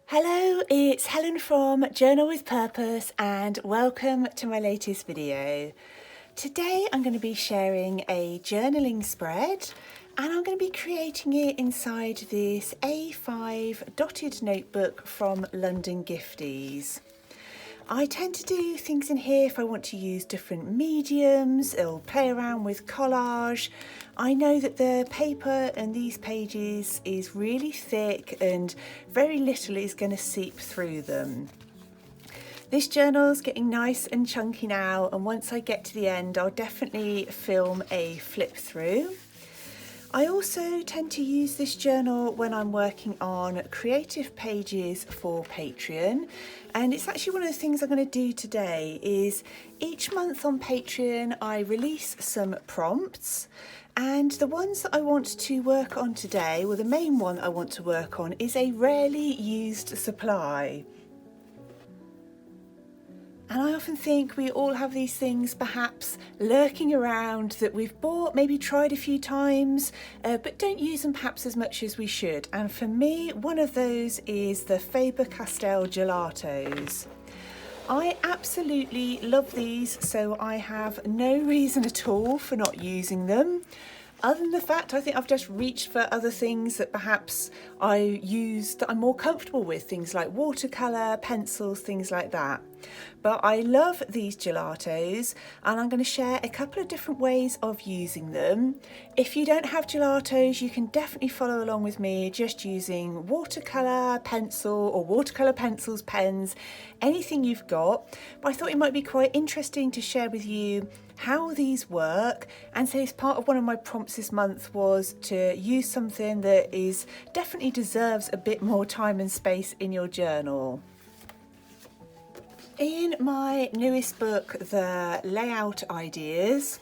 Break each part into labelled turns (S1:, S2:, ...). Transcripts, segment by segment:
S1: Hello, it's Helen from Journal with Purpose and welcome to my latest video. Today I'm going to be sharing a journaling spread and I'm going to be creating it inside this A5 dotted notebook from London Gifties. I tend to do things in here if I want to use different mediums or play around with collage. I know that the paper and these pages is really thick and very little is going to seep through them. This journal's getting nice and chunky now, and once I get to the end I'll definitely film a flip through. I also tend to use this journal when I'm working on creative pages for Patreon, and it's actually one of the things I'm going to do today. Is each month on Patreon I release some prompts, and the ones that I want to work on today, well, the main one I want to work on is a rarely used supply. And I often think we all have these things perhaps lurking around that we've bought, maybe tried a few times, but don't use them perhaps as much as we should. And for me, one of those is the Faber-Castell gelatos. I absolutely love these, so I have no reason at all for not using them. Other than the fact I think I've just reached for other things that perhaps I use that I'm more comfortable with, things like watercolour, pencils, things like that. But I love these gelatos and I'm going to share a couple of different ways of using them. If you don't have gelatos, you can definitely follow along with me just using watercolour, pencil or watercolour pencils, pens, anything you've got. But I thought it might be quite interesting to share with you how these work, and so part of one of my prompts this month was to use something that is definitely deserves a bit more time and space in your journal. In my newest book, The Layout Ideas,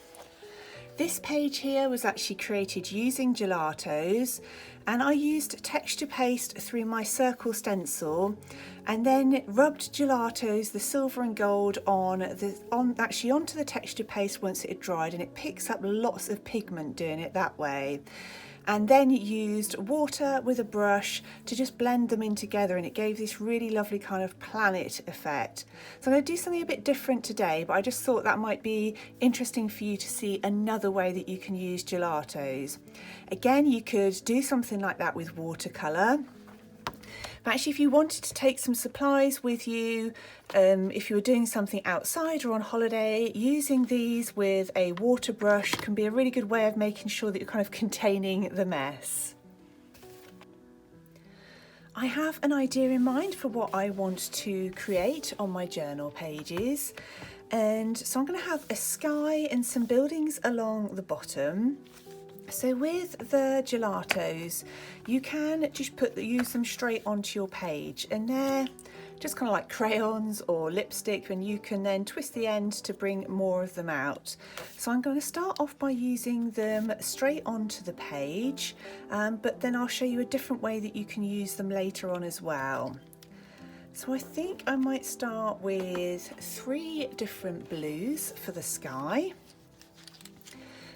S1: this page here was actually created using gelatos, and I used texture paste through my circle stencil and then rubbed gelatos, the silver and gold, onto the texture paste once it had dried, and it picks up lots of pigment doing it that way. And then used water with a brush to just blend them in together, and it gave this really lovely kind of planet effect. So I'm going to do something a bit different today, but I just thought that might be interesting for you to see another way that you can use gelatos. Again, you could do something like that with watercolour. But actually, if you wanted to take some supplies with you, if you were doing something outside or on holiday, using these with a water brush can be a really good way of making sure that you're kind of containing the mess. I have an idea in mind for what I want to create on my journal pages. And so I'm going to have a sky and some buildings along the bottom. So with the gelatos, you can just use them straight onto your page, and they're just kind of like crayons or lipstick, and you can then twist the end to bring more of them out. So I'm going to start off by using them straight onto the page, but then I'll show you a different way that you can use them later on as well. So I think I might start with 3 different blues for the sky.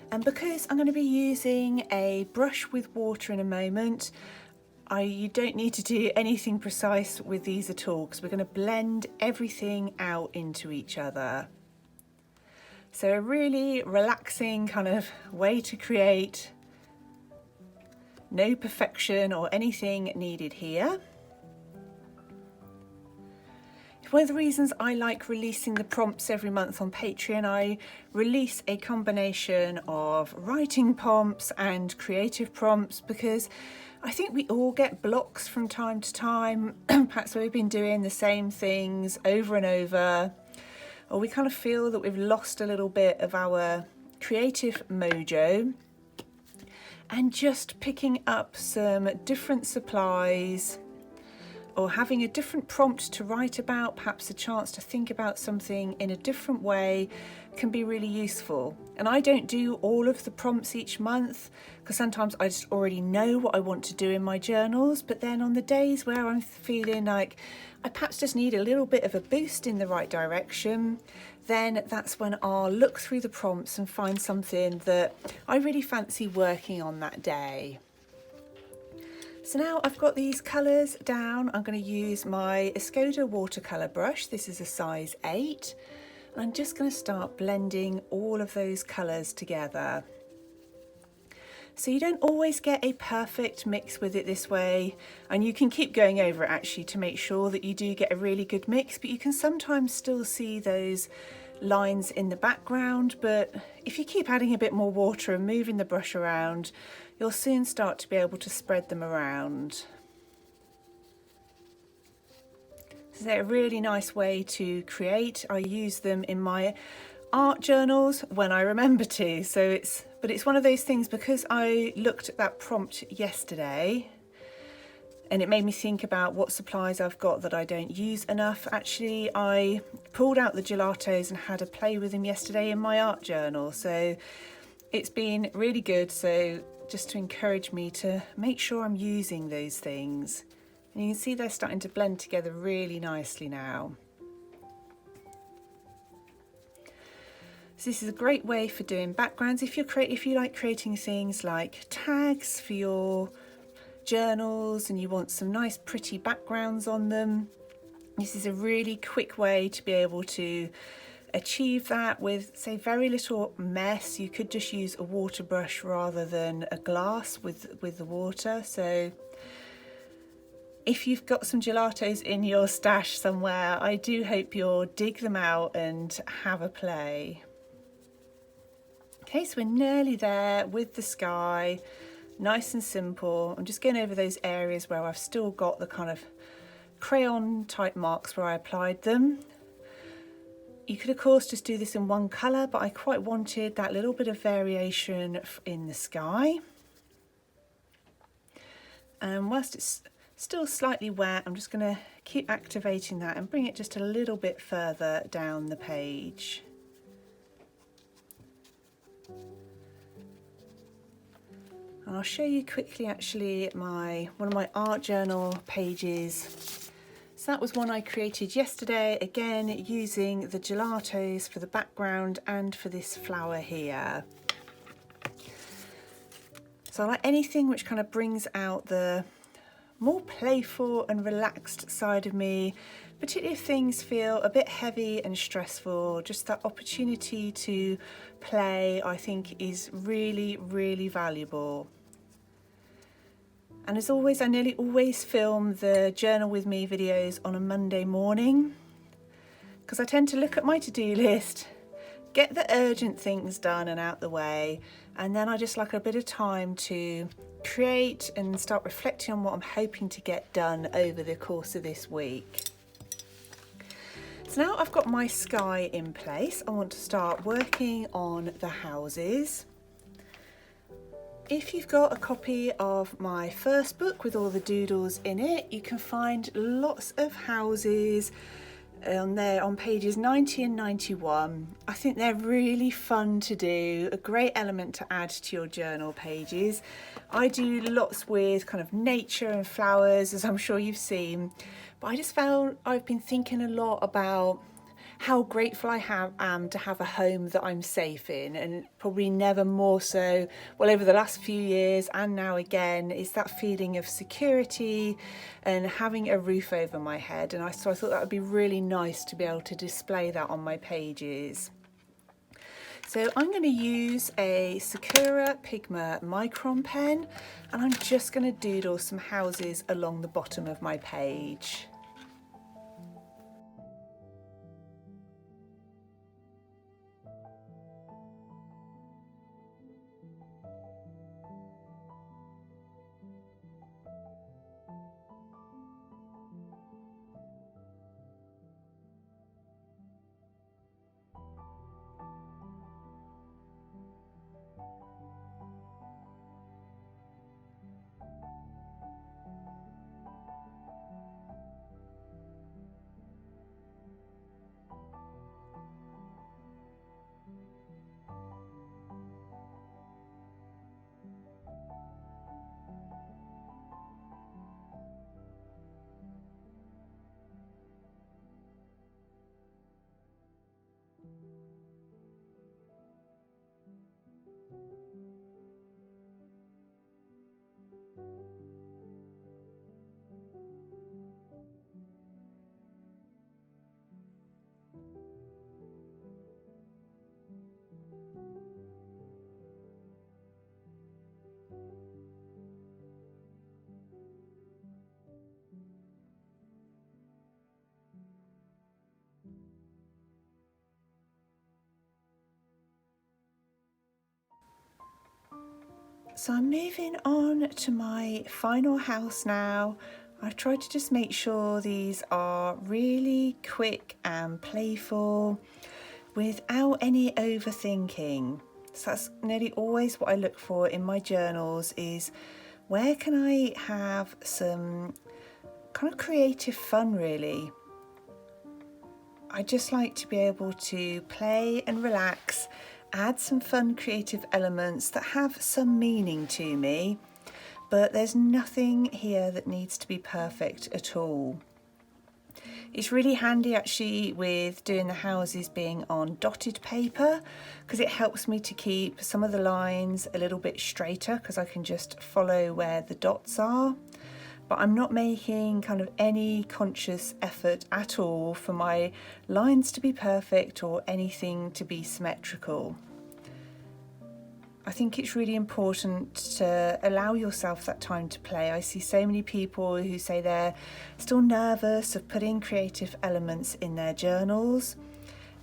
S1: And because I'm going to be using a brush with water in a moment, you don't need to do anything precise with these at all, because we're going to blend everything out into each other. So a really relaxing kind of way to create. No perfection or anything needed here. One of the reasons I like releasing the prompts every month on Patreon, I release a combination of writing prompts and creative prompts, because I think we all get blocks from time to time. Perhaps we've been doing the same things over and over, or we kind of feel that we've lost a little bit of our creative mojo. And just picking up some different supplies, or having a different prompt to write about, perhaps a chance to think about something in a different way, can be really useful. And I don't do all of the prompts each month, because sometimes I just already know what I want to do in my journals, but then on the days where I'm feeling like I perhaps just need a little bit of a boost in the right direction, then that's when I'll look through the prompts and find something that I really fancy working on that day. So now I've got these colours down, I'm going to use my Escoda watercolour brush. This is a size 8. And I'm just going to start blending all of those colours together. So you don't always get a perfect mix with it this way, and you can keep going over it actually to make sure that you do get a really good mix, but you can sometimes still see those lines in the background. But if you keep adding a bit more water and moving the brush around, you'll soon start to be able to spread them around. So they're a really nice way to create. I use them in my art journals when I remember to. But it's one of those things, because I looked at that prompt yesterday and it made me think about what supplies I've got that I don't use enough. Actually, I pulled out the gelatos and had a play with them yesterday in my art journal. So it's been really good. So just to encourage me to make sure I'm using those things. And you can see they're starting to blend together really nicely now. So this is a great way for doing backgrounds. If you like creating things like tags for your journals and you want some nice pretty backgrounds on them, this is a really quick way to be able to achieve that with, say, very little mess. You could just use a water brush rather than a glass with the water. So if you've got some gelatos in your stash somewhere, I do hope you'll dig them out and have a play. Okay, so we're nearly there with the sky, nice and simple. I'm just going over those areas where I've still got the kind of crayon type marks where I applied them. You could of course just do this in one colour, but I quite wanted that little bit of variation in the sky. And whilst it's still slightly wet, I'm just going to keep activating that and bring it just a little bit further down the page. And I'll show you quickly actually one of my art journal pages. So that was one I created yesterday, again using the gelatos for the background and for this flower here. So I like anything which kind of brings out the more playful and relaxed side of me, particularly if things feel a bit heavy and stressful. Just that opportunity to play, I think, is really, really valuable. And as always, I nearly always film the Journal With Me videos on a Monday morning, because I tend to look at my to-do list, get the urgent things done and out the way, and then I just like a bit of time to create and start reflecting on what I'm hoping to get done over the course of this week. So now I've got my sky in place, I want to start working on the houses. If you've got a copy of my first book with all the doodles in it, you can find lots of houses on there on pages 90 and 91. I think they're really fun to do, a great element to add to your journal pages. I do lots with kind of nature and flowers, as I'm sure you've seen, but I just found I've been thinking a lot about how grateful I am to have a home that I'm safe in, and probably never more so, well, over the last few years and now again, is that feeling of security and having a roof over my head. And so I thought that would be really nice to be able to display that on my pages. So I'm going to use a Sakura Pigma Micron pen, and I'm just going to doodle some houses along the bottom of my page. So I'm moving on to my final house now. I've tried to just make sure these are really quick and playful without any overthinking. So that's nearly always what I look for in my journals, is where can I have some kind of creative fun really. I just like to be able to play and relax, add some fun creative elements that have some meaning to me, but there's nothing here that needs to be perfect at all. It's really handy actually with doing the houses being on dotted paper, because it helps me to keep some of the lines a little bit straighter because I can just follow where the dots are. But I'm not making kind of any conscious effort at all for my lines to be perfect or anything to be symmetrical. I think it's really important to allow yourself that time to play. I see so many people who say they're still nervous of putting creative elements in their journals,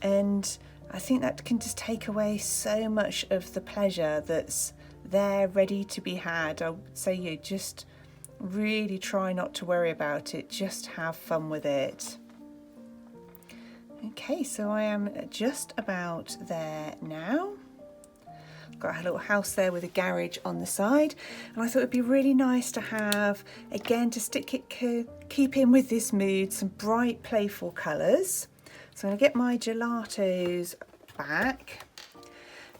S1: and I think that can just take away so much of the pleasure that's there ready to be had. I would say you just really try not to worry about it, just have fun with it. Okay, so I am just about there now. Got a little house there with a garage on the side, and I thought it'd be really nice to have, again, to keep in with this mood, some bright playful colours. So I'm going to get my gelatos back,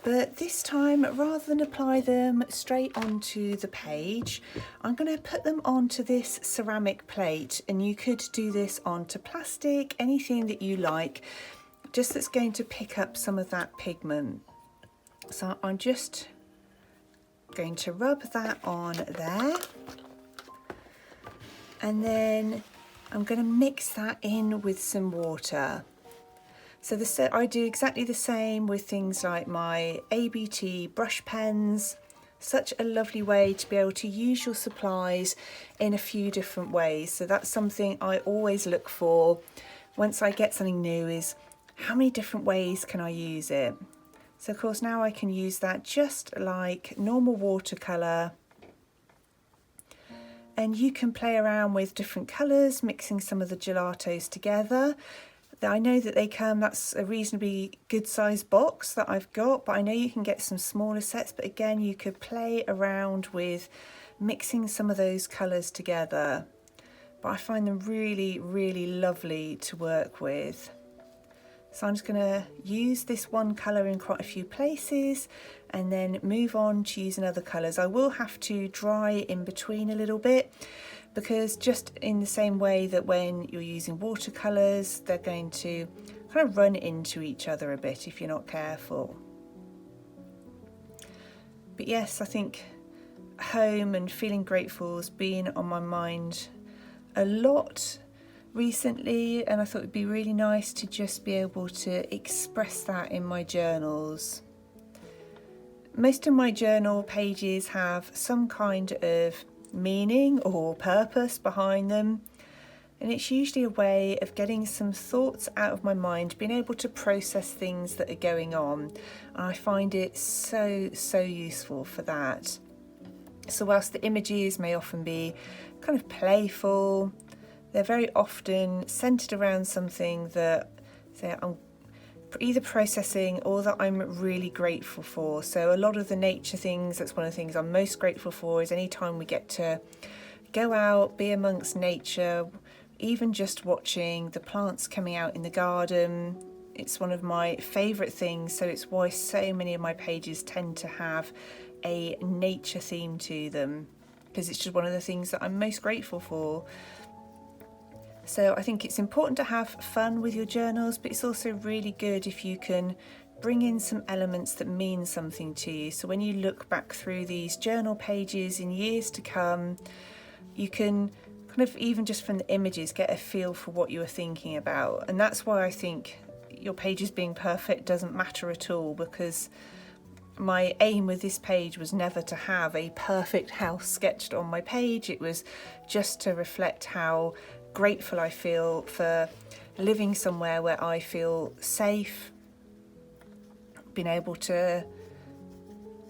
S1: but this time, rather than apply them straight onto the page, I'm going to put them onto this ceramic plate, and you could do this onto plastic, anything that you like, just that's going to pick up some of that pigment. So I'm just going to rub that on there, and then I'm going to mix that in with some water. So I do exactly the same with things like my ABT brush pens. Such a lovely way to be able to use your supplies in a few different ways. So that's something I always look for once I get something new, is how many different ways can I use it? So of course now I can use that just like normal watercolour, and you can play around with different colours, mixing some of the gelatos together. I know that that's a reasonably good sized box that I've got, but I know you can get some smaller sets, but again you could play around with mixing some of those colours together. But I find them really, really lovely to work with. So I'm just going to use this one colour in quite a few places and then move on to using other colours. I will have to dry in between a little bit, because just in the same way that when you're using watercolours, they're going to kind of run into each other a bit if you're not careful. But yes, I think home and feeling grateful has been on my mind a lot recently, and I thought it'd be really nice to just be able to express that in my journals. Most of my journal pages have some kind of meaning or purpose behind them, and it's usually a way of getting some thoughts out of my mind, being able to process things that are going on, and I find it so useful for that. So whilst the images may often be kind of playful, they're very often centered around something that, say, I'm either processing or that I'm really grateful for. So a lot of the nature things, that's one of the things I'm most grateful for, is any time we get to go out, be amongst nature, even just watching the plants coming out in the garden. It's one of my favourite things, so it's why so many of my pages tend to have a nature theme to them, because it's just one of the things that I'm most grateful for. So I think it's important to have fun with your journals, but it's also really good if you can bring in some elements that mean something to you. So when you look back through these journal pages in years to come, you can kind of, even just from the images, get a feel for what you were thinking about. And that's why I think your pages being perfect doesn't matter at all, because my aim with this page was never to have a perfect house sketched on my page. It was just to reflect how grateful I feel for living somewhere where I feel safe, being able to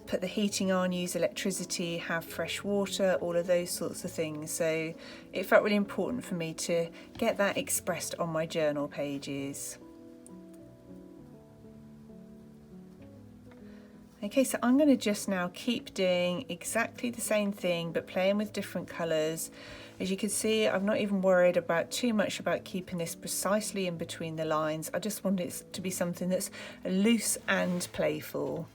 S1: put the heating on, use electricity, have fresh water, all of those sorts of things. So it felt really important for me to get that expressed on my journal pages. Okay, so I'm going to just now keep doing exactly the same thing but playing with different colours. As you can see, I'm not even worried about too much about keeping this precisely in between the lines. I just want it to be something that's loose and playful.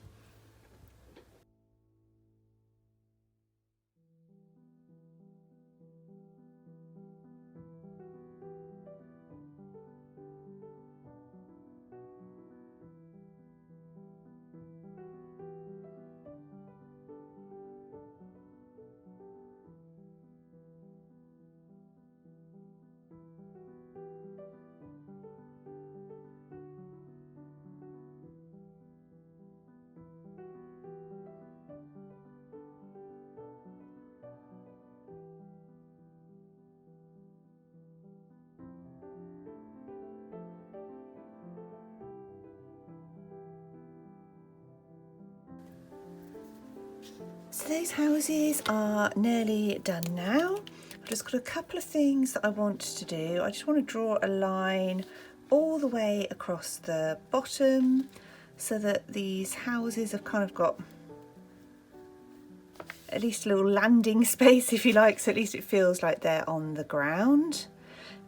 S1: So those houses are nearly done now. I've just got a couple of things that I want to do. I just want to draw a line all the way across the bottom so that these houses have kind of got at least a little landing space, if you like, so at least it feels like they're on the ground.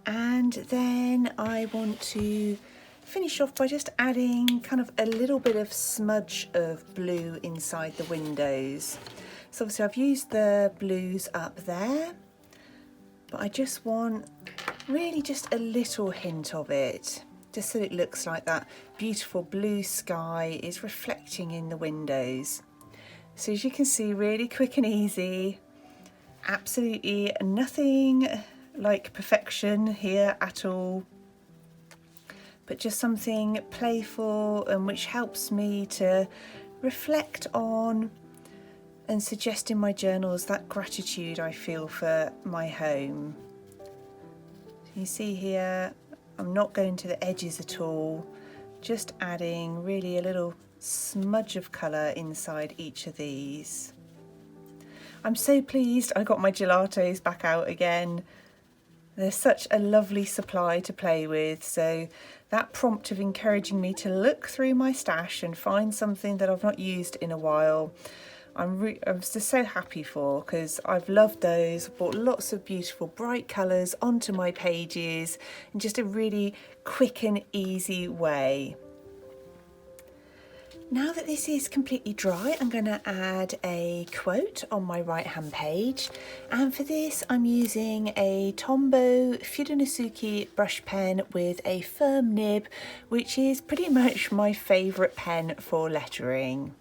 S1: And then I want to finish off by just adding kind of a little bit of smudge of blue inside the windows. So obviously I've used the blues up there, but I just want really just a little hint of it, just so it looks like that beautiful blue sky is reflecting in the windows. So as you can see, really quick and easy, absolutely nothing like perfection here at all, but just something playful and which helps me to reflect on and suggest in my journals that gratitude I feel for my home. So you see here, I'm not going to the edges at all, just adding really a little smudge of colour inside each of these. I'm so pleased I got my gelatos back out again. They're such a lovely supply to play with, so that prompt of encouraging me to look through my stash and find something that I've not used in a while, I'm just so happy for, because I've loved those. Bought lots of beautiful bright colours onto my pages in just a really quick and easy way. Now that this is completely dry, I'm going to add a quote on my right hand page, and for this I'm using a Tombow Fudenosuke brush pen with a firm nib, which is pretty much my favourite pen for lettering.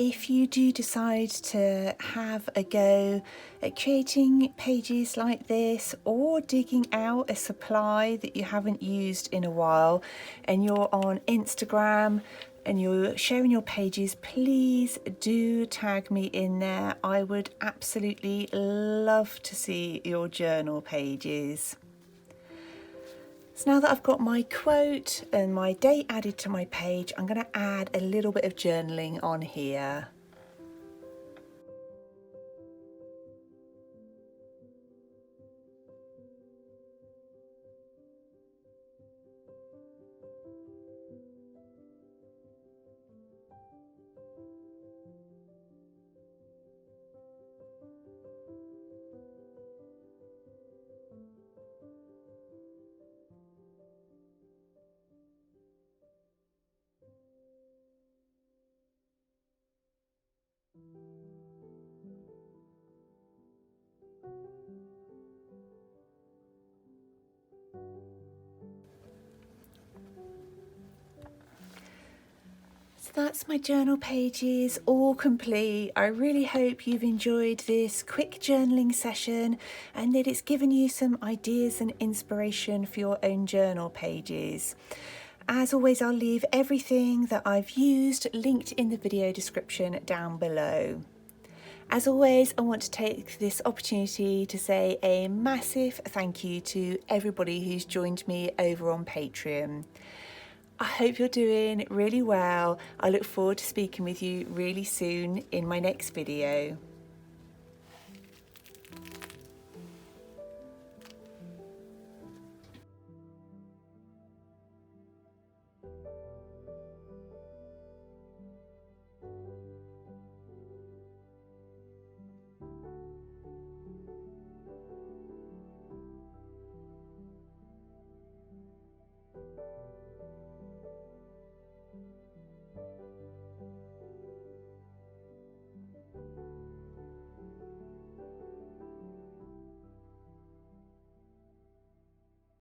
S1: If you do decide to have a go at creating pages like this, or digging out a supply that you haven't used in a while and you're on Instagram and you're sharing your pages, please do tag me in there. I would absolutely love to see your journal pages. So now that I've got my quote and my date added to my page, I'm going to add a little bit of journaling on here. that's my journal pages all complete. I really hope you've enjoyed this quick journaling session and that it's given you some ideas and inspiration for your own journal pages. As always, I'll leave everything that I've used linked in the video description down below. As always, I want to take this opportunity to say a massive thank you to everybody who's joined me over on Patreon. I hope you're doing really well. I look forward to speaking with you really soon in my next video.